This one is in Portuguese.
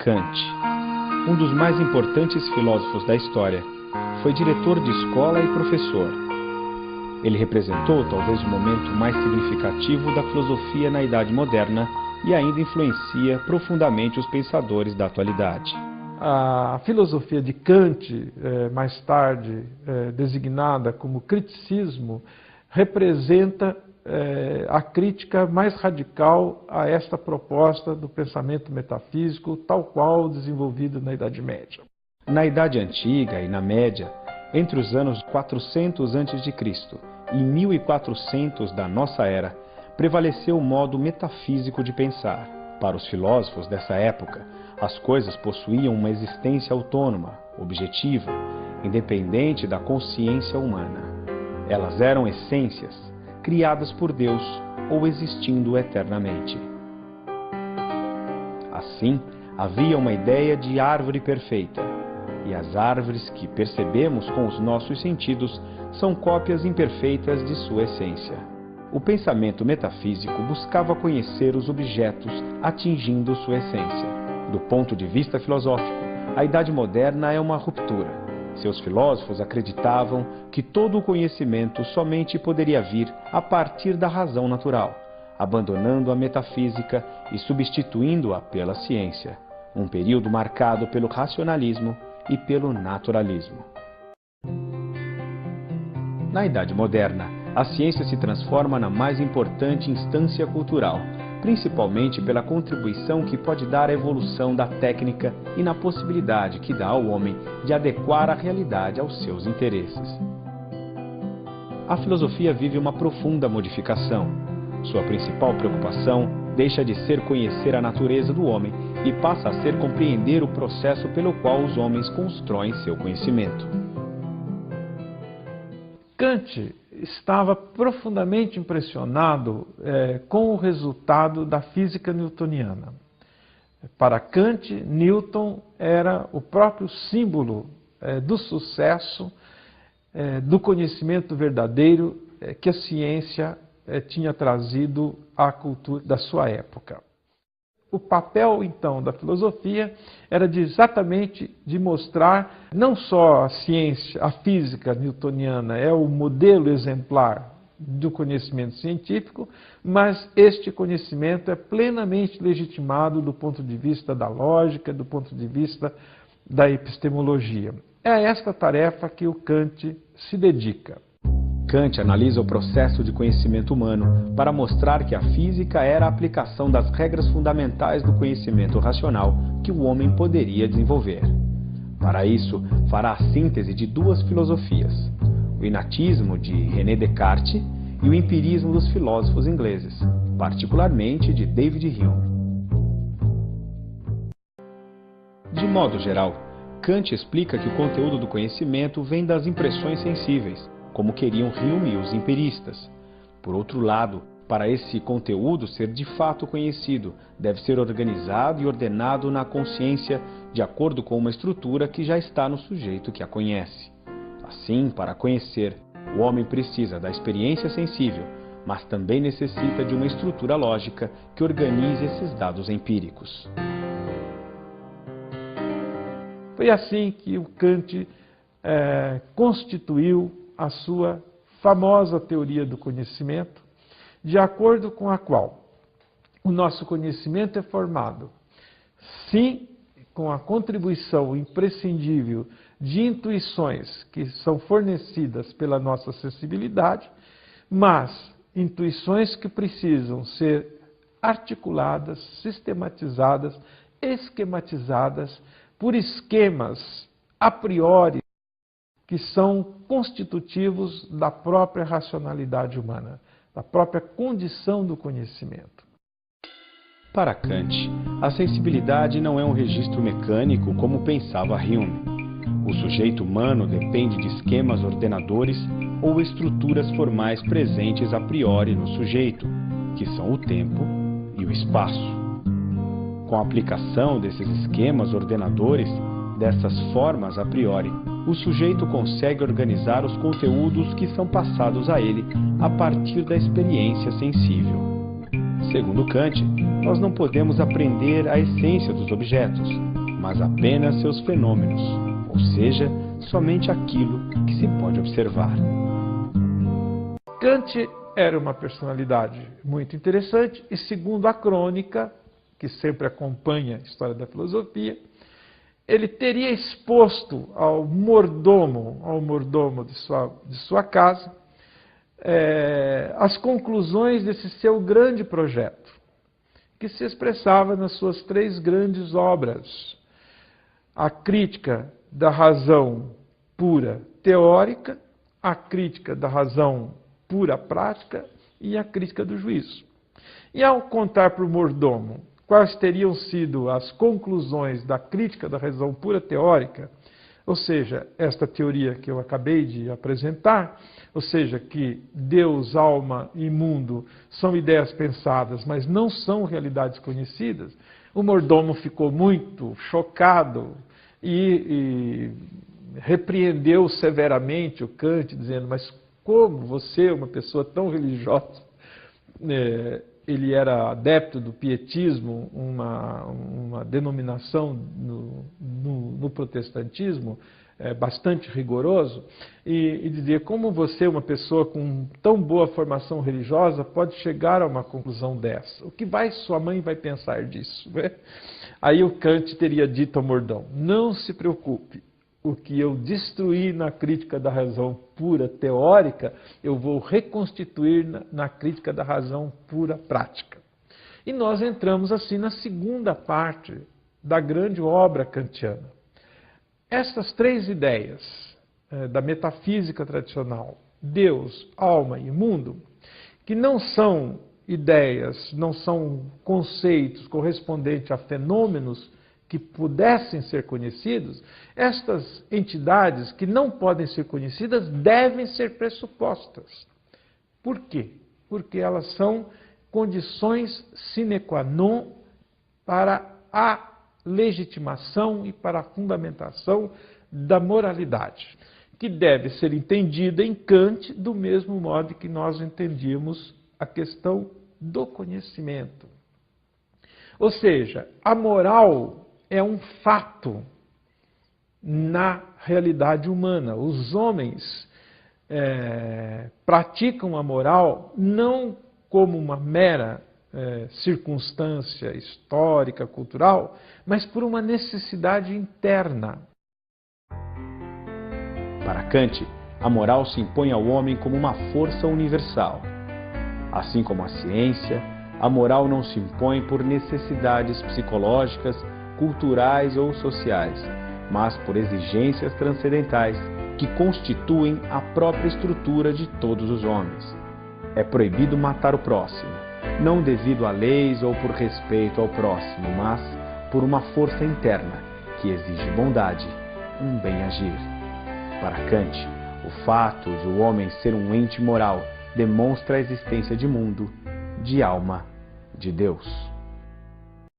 Kant, um dos mais importantes filósofos da história, foi diretor de escola e professor. Ele representou talvez o momento mais significativo da filosofia na Idade Moderna e ainda influencia profundamente os pensadores da atualidade. A filosofia de Kant, mais tarde designada como criticismo, representa a crítica mais radical a esta proposta do pensamento metafísico, tal qual desenvolvido na Idade Média. Na Idade Antiga e na Média, entre os anos 400 a.C. e 1400 da nossa era, prevaleceu o modo metafísico de pensar. Para os filósofos dessa época, as coisas possuíam uma existência autônoma, objetiva, independente da consciência humana. Elas eram essências, criadas por Deus ou existindo eternamente. Assim, havia uma ideia de árvore perfeita, e as árvores que percebemos com os nossos sentidos são cópias imperfeitas de sua essência. O pensamento metafísico buscava conhecer os objetos atingindo sua essência. Do ponto de vista filosófico, a Idade Moderna é uma ruptura. Seus filósofos acreditavam que todo o conhecimento somente poderia vir a partir da razão natural, abandonando a metafísica e substituindo-a pela ciência, um período marcado pelo racionalismo e pelo naturalismo. Na Idade Moderna, a ciência se transforma na mais importante instância cultural, principalmente pela contribuição que pode dar à evolução da técnica e na possibilidade que dá ao homem de adequar a realidade aos seus interesses. A filosofia vive uma profunda modificação. Sua principal preocupação deixa de ser conhecer a natureza do homem e passa a ser compreender o processo pelo qual os homens constroem seu conhecimento. Kant estava profundamente impressionado com o resultado da física newtoniana. Para Kant, Newton era o próprio símbolo do sucesso, do conhecimento verdadeiro que a ciência tinha trazido à cultura da sua época. O papel, então, da filosofia era exatamente de mostrar não só a ciência, a física newtoniana é o modelo exemplar do conhecimento científico, mas este conhecimento é plenamente legitimado do ponto de vista da lógica, do ponto de vista da epistemologia. É a esta tarefa que o Kant se dedica. Kant analisa o processo de conhecimento humano para mostrar que a física era a aplicação das regras fundamentais do conhecimento racional que o homem poderia desenvolver. Para isso, fará a síntese de duas filosofias, o inatismo de René Descartes e o empirismo dos filósofos ingleses, particularmente de David Hume. De modo geral, Kant explica que o conteúdo do conhecimento vem das impressões sensíveis, como queriam Hume e os empiristas. Por outro lado, para esse conteúdo ser de fato conhecido, deve ser organizado e ordenado na consciência de acordo com uma estrutura que já está no sujeito que a conhece. Assim, para conhecer, o homem precisa da experiência sensível, mas também necessita de uma estrutura lógica que organize esses dados empíricos. Foi assim que o Kant constituiu a sua famosa teoria do conhecimento, de acordo com a qual o nosso conhecimento é formado, sim, com a contribuição imprescindível de intuições que são fornecidas pela nossa sensibilidade, mas intuições que precisam ser articuladas, sistematizadas, esquematizadas por esquemas a priori que são constitutivos da própria racionalidade humana, da própria condição do conhecimento. Para Kant, a sensibilidade não é um registro mecânico como pensava Hume. O sujeito humano depende de esquemas ordenadores ou estruturas formais presentes a priori no sujeito, que são o tempo e o espaço. Com a aplicação desses esquemas ordenadores, dessas formas a priori, o sujeito consegue organizar os conteúdos que são passados a ele a partir da experiência sensível. Segundo Kant, nós não podemos aprender a essência dos objetos, mas apenas seus fenômenos, ou seja, somente aquilo que se pode observar. Kant era uma personalidade muito interessante e, segundo a crônica, que sempre acompanha a história da filosofia, ele teria exposto ao mordomo de sua casa, as conclusões desse seu grande projeto, que se expressava nas suas 3 grandes obras: a crítica da razão pura teórica, a crítica da razão pura prática e a crítica do juízo. E ao contar para o mordomo quais teriam sido as conclusões da crítica da razão pura teórica, ou seja, esta teoria que eu acabei de apresentar, ou seja, que Deus, alma e mundo são ideias pensadas, mas não são realidades conhecidas, o mordomo ficou muito chocado e repreendeu severamente o Kant, dizendo: mas como você, uma pessoa tão religiosa, ele era adepto do pietismo, uma denominação no protestantismo bastante rigoroso, e dizia: como você, uma pessoa com tão boa formação religiosa, pode chegar a uma conclusão dessa? O que sua mãe vai pensar disso? Né? Aí o Kant teria dito ao mordomo: não se preocupe, o que eu destruí na crítica da razão pura teórica, eu vou reconstituir na crítica da razão pura prática. E nós entramos assim na segunda parte da grande obra kantiana. Essas 3 ideias da metafísica tradicional, Deus, alma e mundo, que não são ideias, não são conceitos correspondentes a fenômenos que pudessem ser conhecidos, estas entidades que não podem ser conhecidas devem ser pressupostas. Por quê? Porque elas são condições sine qua non para a legitimação e para a fundamentação da moralidade, que deve ser entendida em Kant do mesmo modo que nós entendíamos a questão do conhecimento. Ou seja, a moral é um fato na realidade humana. Os homens praticam a moral não como uma mera circunstância histórica, cultural, mas por uma necessidade interna. Para Kant, a moral se impõe ao homem como uma força universal. Assim como a ciência, a moral não se impõe por necessidades psicológicas, culturais ou sociais, mas por exigências transcendentais que constituem a própria estrutura de todos os homens. É proibido matar o próximo, não devido a leis ou por respeito ao próximo, mas por uma força interna que exige bondade, um bem-agir. Para Kant, o fato de o homem ser um ente moral demonstra a existência de mundo, de alma, de Deus.